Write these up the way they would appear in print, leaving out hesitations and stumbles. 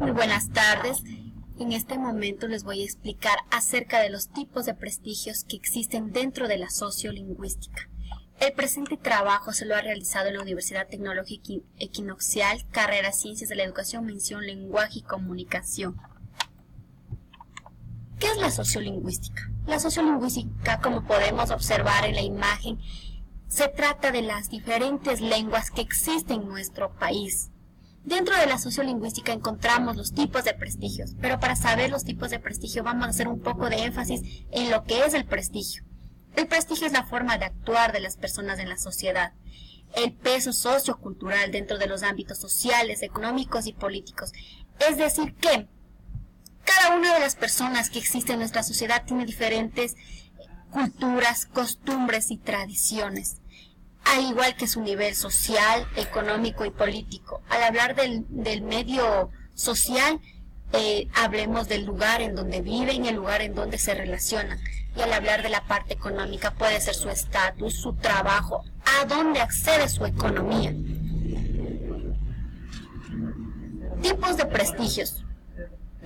Muy buenas tardes. En este momento les voy a explicar acerca de los tipos de prestigios que existen dentro de la sociolingüística. El presente trabajo se lo ha realizado en la Universidad Tecnológica Equinoccial, carrera Ciencias de la Educación, mención Lenguaje y Comunicación. ¿Qué es la sociolingüística? La sociolingüística, como podemos observar en la imagen, se trata de las diferentes lenguas que existen en nuestro país. Dentro de la sociolingüística encontramos los tipos de prestigios, pero para saber los tipos de prestigio vamos a hacer un poco de énfasis en lo que es el prestigio. El prestigio es la forma de actuar de las personas en la sociedad, el peso sociocultural dentro de los ámbitos sociales, económicos y políticos. Es decir que cada una de las personas que existe en nuestra sociedad tiene diferentes culturas, costumbres y tradiciones, al igual que su nivel social, económico y político. Al hablar del medio social, hablemos del lugar en donde viven y el lugar en donde se relacionan. Y al hablar de la parte económica, puede ser su estatus, su trabajo, a dónde accede su economía. Tipos de prestigios.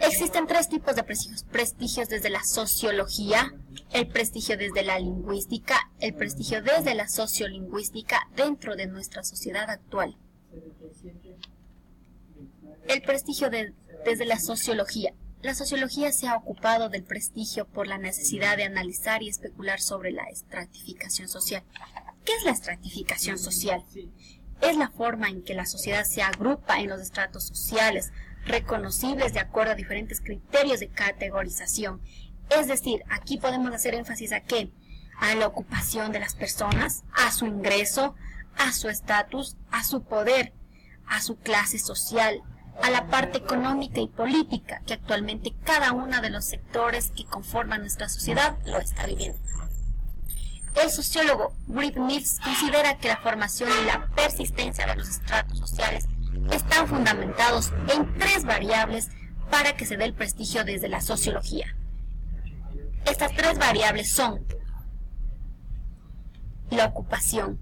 Existen tres tipos de prestigios: prestigios desde la sociología, el prestigio desde la lingüística, el prestigio desde la sociolingüística dentro de nuestra sociedad actual. El prestigio desde la sociología. La sociología se ha ocupado del prestigio por la necesidad de analizar y especular sobre la estratificación social. ¿Qué es la estratificación social? Es la forma en que la sociedad se agrupa en los estratos sociales, reconocibles de acuerdo a diferentes criterios de categorización. Es decir, aquí podemos hacer énfasis a qué: a la ocupación de las personas, a su ingreso, a su estatus, a su poder, a su clase social, a la parte económica y política, que actualmente cada uno de los sectores que conforman nuestra sociedad lo está viviendo. El sociólogo Britt Mills considera que la formación y la persistencia de los estratos sociales están fundamentados en tres variables para que se dé el prestigio desde la sociología. Estas tres variables son: la ocupación,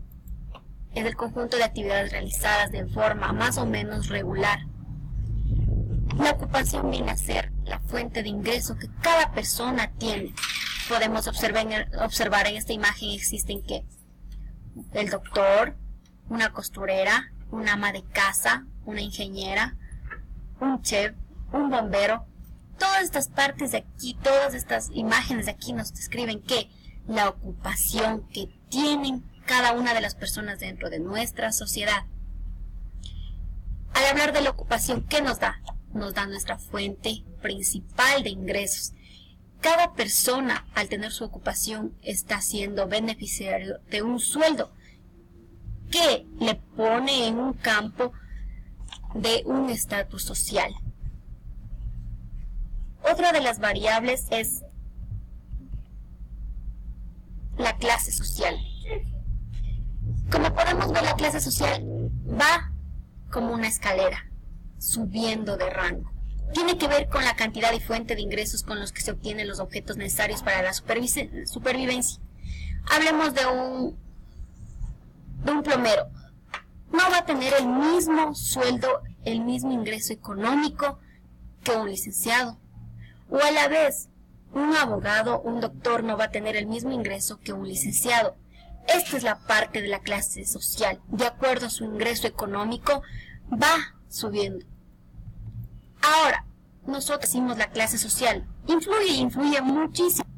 es el conjunto de actividades realizadas de forma más o menos regular. La ocupación viene a ser la fuente de ingreso que cada persona tiene. Podemos observar en esta imagen existen que el doctor, una costurera, una ama de casa, una ingeniera, un chef, un bombero. Todas estas partes de aquí, todas estas imágenes de aquí nos describen que la ocupación que tienen cada una de las personas dentro de nuestra sociedad. Al hablar de la ocupación, ¿qué nos da? Nos da nuestra fuente principal de ingresos. Cada persona, al tener su ocupación, está siendo beneficiario de un sueldo que le pone en un campo de un estatus social. Otra de las variables es la clase social. Como podemos ver, la clase social va como una escalera, subiendo de rango. Tiene que ver con la cantidad y fuente de ingresos con los que se obtienen los objetos necesarios para la supervivencia. Hablemos de un plomero. No va a tener el mismo sueldo, el mismo ingreso económico que un licenciado. O a la vez, un abogado, un doctor no va a tener el mismo ingreso que un licenciado. Esta es la parte de la clase social. De acuerdo a su ingreso económico, va subiendo. Ahora, nosotros decimos la clase social. Influye muchísimo.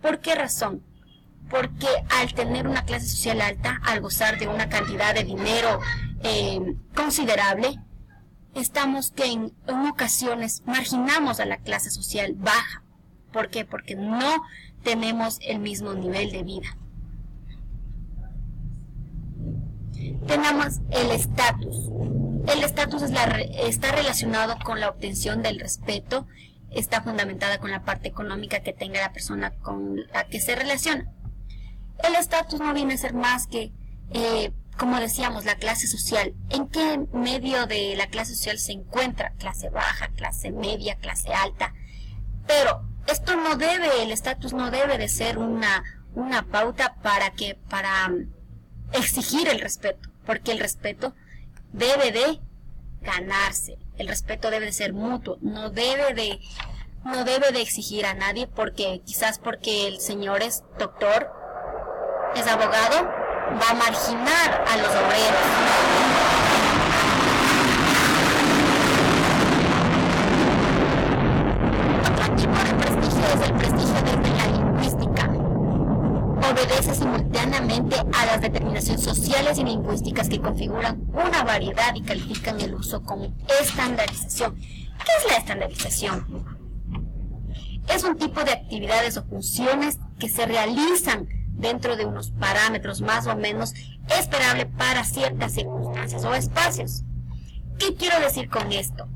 ¿Por qué razón? Porque al tener una clase social alta, al gozar de una cantidad de dinero considerable, estamos que en ocasiones marginamos a la clase social baja. ¿Por qué? Porque no tenemos el mismo nivel de vida. Tenemos el estatus. El estatus está relacionado con la obtención del respeto, está fundamentada con la parte económica que tenga la persona con la que se relaciona. El estatus no viene a ser más que, como decíamos, la clase social. ¿En qué medio de la clase social se encuentra? Clase baja, clase media, clase alta. Pero el estatus no debe de ser una pauta para exigir el respeto, porque el respeto debe de ganarse. El respeto debe de ser mutuo, no debe de exigir a nadie porque el señor es doctor, es abogado, va a marginar a los obreros. Otro tipo de prestigio es el prestigio desde la lingüística. Obedece simultáneamente a las determinaciones sociales y lingüísticas que configuran una variedad y califican el uso como estandarización. ¿Qué es la estandarización? Es un tipo de actividades o funciones que se realizan dentro de unos parámetros más o menos esperables para ciertas circunstancias o espacios. ¿Qué quiero decir con esto?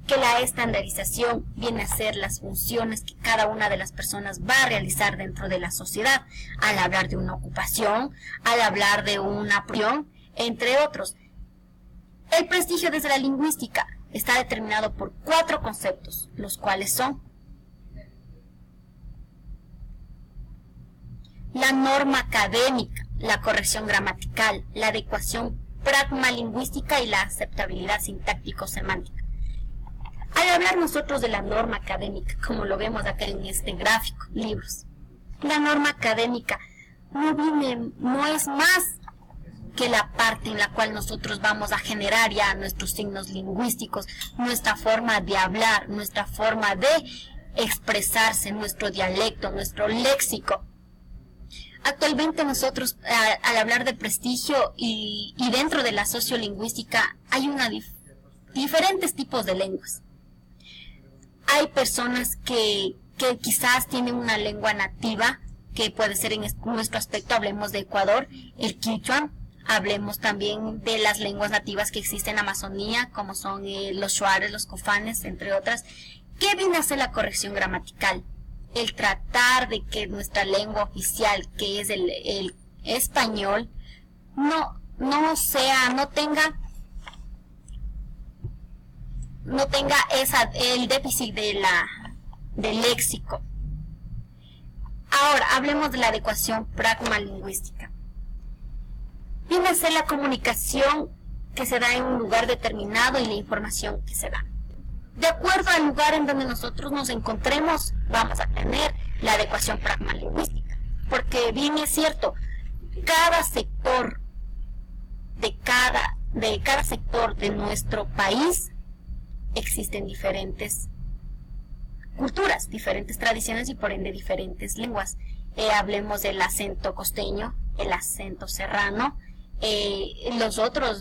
Que la estandarización viene a ser las funciones que cada una de las personas va a realizar dentro de la sociedad, al hablar de una ocupación, al hablar de una profesión, entre otros. El prestigio desde la lingüística está determinado por 4 conceptos, los cuales son la norma académica, la corrección gramatical, la adecuación pragmalingüística y la aceptabilidad sintáctico-semántica. Al hablar nosotros de la norma académica, como lo vemos acá en este gráfico, libros, la norma académica no es más que la parte en la cual nosotros vamos a generar ya nuestros signos lingüísticos, nuestra forma de hablar, nuestra forma de expresarse, nuestro dialecto, nuestro léxico. Actualmente nosotros, al hablar de prestigio y dentro de la sociolingüística, hay diferentes tipos de lenguas. Hay personas que quizás tienen una lengua nativa, que puede ser en nuestro aspecto, hablemos de Ecuador, el quichua, hablemos también de las lenguas nativas que existen en Amazonía, como son los shuares, los cofanes, entre otras. ¿Qué viene a ser la corrección gramatical? El tratar de que nuestra lengua oficial, que es el español, no tenga el déficit del léxico. Ahora, hablemos de la adecuación pragmalingüística. Viene a ser la comunicación que se da en un lugar determinado y la información que se da. De acuerdo al lugar en donde nosotros nos encontremos, vamos a tener la adecuación pragmalingüística. Porque bien es cierto, cada sector de cada sector de nuestro país existen diferentes culturas, diferentes tradiciones y por ende diferentes lenguas. Hablemos del acento costeño, el acento serrano,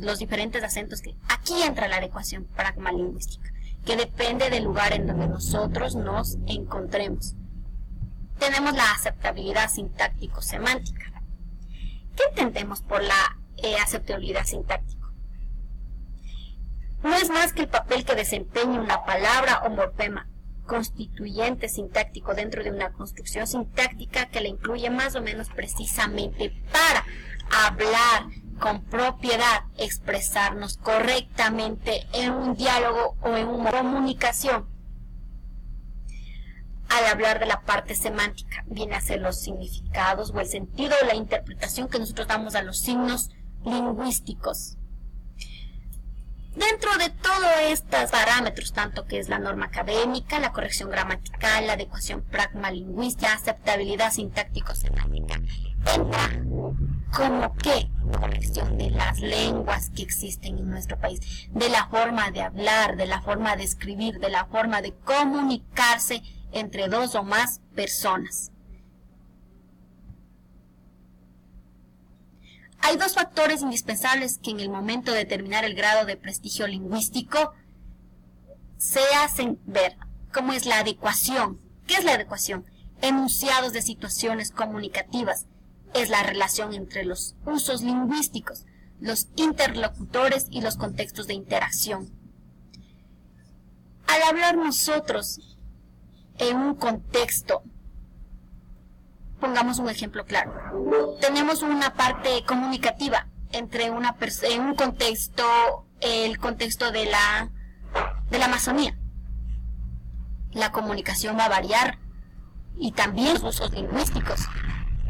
los diferentes acentos. Aquí entra la adecuación pragmalingüística, que depende del lugar en donde nosotros nos encontremos. Tenemos la aceptabilidad sintáctico-semántica. ¿Qué entendemos por la aceptabilidad sintáctica? No es más que el papel que desempeña una palabra o morfema constituyente sintáctico dentro de una construcción sintáctica que la incluye más o menos precisamente para hablar con propiedad, expresarnos correctamente en un diálogo o en una comunicación. Al hablar de la parte semántica, viene a ser los significados o el sentido o la interpretación que nosotros damos a los signos lingüísticos. Dentro de todos estos parámetros, tanto que es la norma académica, la corrección gramatical, la adecuación pragmalingüística, aceptabilidad sintáctico-semántica, entra como que corrección de las lenguas que existen en nuestro país, de la forma de hablar, de la forma de escribir, de la forma de comunicarse entre dos o más personas. Hay 2 factores indispensables que en el momento de determinar el grado de prestigio lingüístico se hacen ver, como es la adecuación. ¿Qué es la adecuación? Enunciados de situaciones comunicativas. Es la relación entre los usos lingüísticos, los interlocutores y los contextos de interacción. Al hablar nosotros en un contexto, pongamos un ejemplo claro. Tenemos una parte comunicativa entre en un contexto, el contexto de la Amazonía. La comunicación va a variar y también los usos lingüísticos.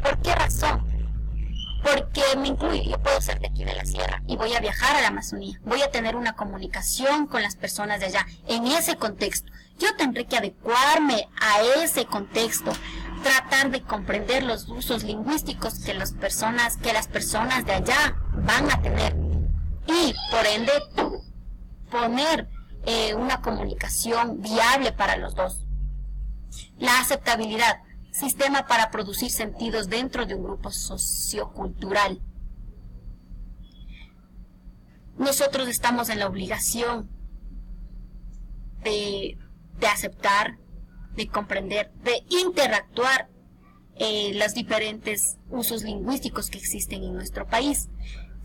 ¿Por qué razón? porque me incluye. Yo puedo ser de aquí de la sierra y voy a viajar a la Amazonía, voy a tener una comunicación con las personas de allá en ese contexto. Yo tendré que adecuarme a ese contexto, tratar de comprender los usos lingüísticos que las personas de allá van a tener y por ende poner una comunicación viable para los dos. La aceptabilidad, sistema para producir sentidos dentro de un grupo sociocultural. Nosotros estamos en la obligación de aceptar, de comprender, de interactuar los diferentes usos lingüísticos que existen en nuestro país.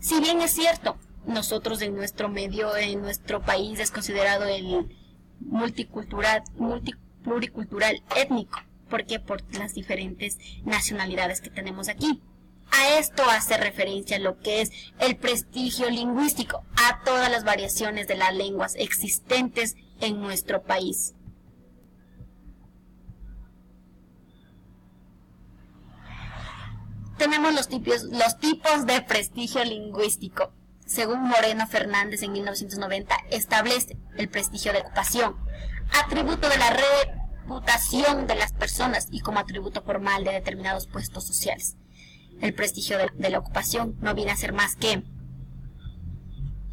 Si bien es cierto, nosotros en nuestro medio, en nuestro país es considerado el pluricultural étnico. ¿Por qué? Por las diferentes nacionalidades que tenemos aquí. A esto hace referencia lo que es el prestigio lingüístico, a todas las variaciones de las lenguas existentes en nuestro país. Tenemos los tipos de prestigio lingüístico. Según Moreno Fernández en 1990, establece el prestigio de ocupación, atributo de la reputación de las personas y como atributo formal de determinados puestos sociales. El prestigio de la ocupación no viene a ser más que,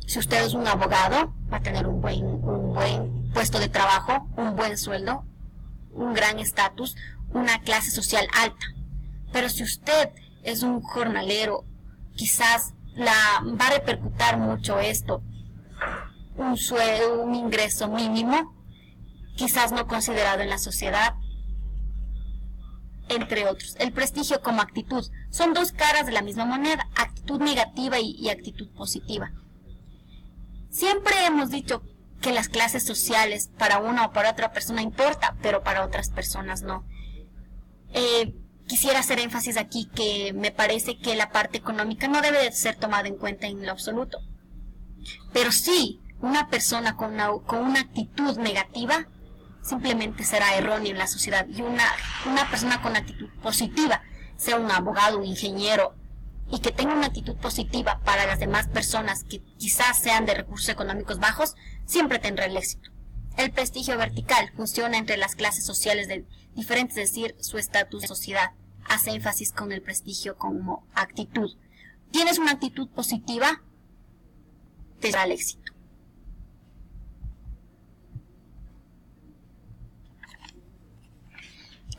si usted es un abogado, va a tener un buen puesto de trabajo, un buen sueldo, un gran estatus, una clase social alta. Pero si usted es un jornalero, quizás va a repercutir mucho esto, un sueldo, un ingreso mínimo, quizás no considerado en la sociedad, entre otros. El prestigio como actitud son dos caras de la misma moneda, actitud negativa y actitud positiva. Siempre hemos dicho que las clases sociales para una o para otra persona importa, pero para otras personas no. Quisiera hacer énfasis aquí que me parece que la parte económica no debe de ser tomada en cuenta en lo absoluto. Pero sí, una persona con una actitud negativa simplemente será erróneo en la sociedad. Y una persona con actitud positiva, sea un abogado, un ingeniero, y que tenga una actitud positiva para las demás personas que quizás sean de recursos económicos bajos, siempre tendrá el éxito. El prestigio vertical funciona entre las clases sociales diferentes, es decir, su estatus de sociedad. Hace énfasis con el prestigio como actitud. Tienes una actitud positiva, te dará el éxito.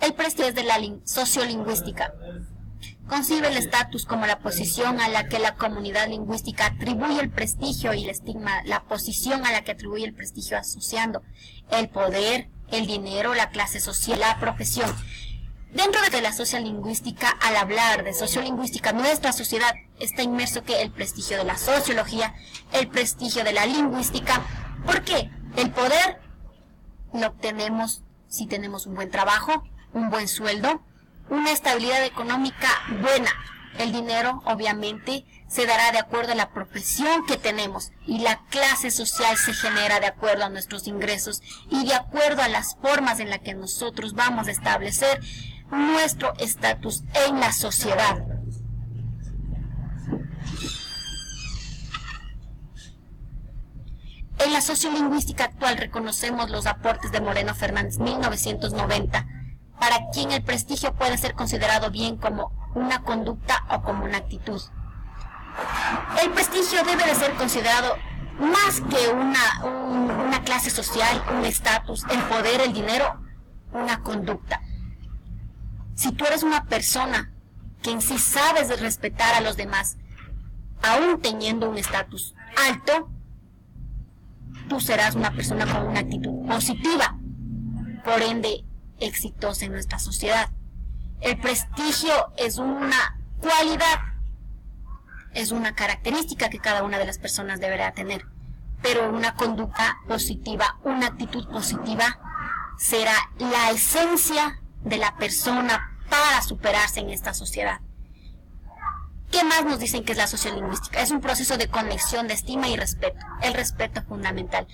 El prestigio es de la sociolingüística. Concibe el estatus como la posición a la que la comunidad lingüística atribuye el prestigio y el estigma, la posición a la que atribuye el prestigio asociando el poder, el dinero, la clase social, la profesión. Dentro de la sociolingüística, al hablar de sociolingüística, nuestra sociedad está inmerso que el prestigio de la sociología, el prestigio de la lingüística. ¿Por qué? El poder lo obtenemos si tenemos un buen trabajo, un buen sueldo, una estabilidad económica buena. El dinero, obviamente, se dará de acuerdo a la profesión que tenemos y la clase social se genera de acuerdo a nuestros ingresos y de acuerdo a las formas en las que nosotros vamos a establecer nuestro estatus en la sociedad. En la sociolingüística actual reconocemos los aportes de Moreno Fernández, 1990, para quien el prestigio puede ser considerado bien como una conducta o como una actitud. El prestigio debe de ser considerado más que una clase social, un estatus, el poder, el dinero, una conducta. Si tú eres una persona que en sí sabes respetar a los demás, aún teniendo un estatus alto, tú serás una persona con una actitud positiva, por ende exitosa en nuestra sociedad. El prestigio es una cualidad, es una característica que cada una de las personas deberá tener, pero una conducta positiva, una actitud positiva será la esencia de la persona para superarse en esta sociedad. ¿Qué más nos dicen que es la sociolingüística? Es un proceso de conexión, de estima y respeto. El respeto es fundamental.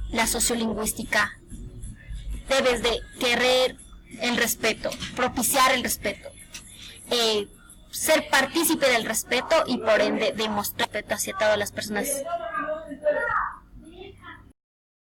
La sociolingüística debes de querer el respeto, propiciar el respeto. ser partícipe del respeto y por ende demostrar respeto hacia todas las personas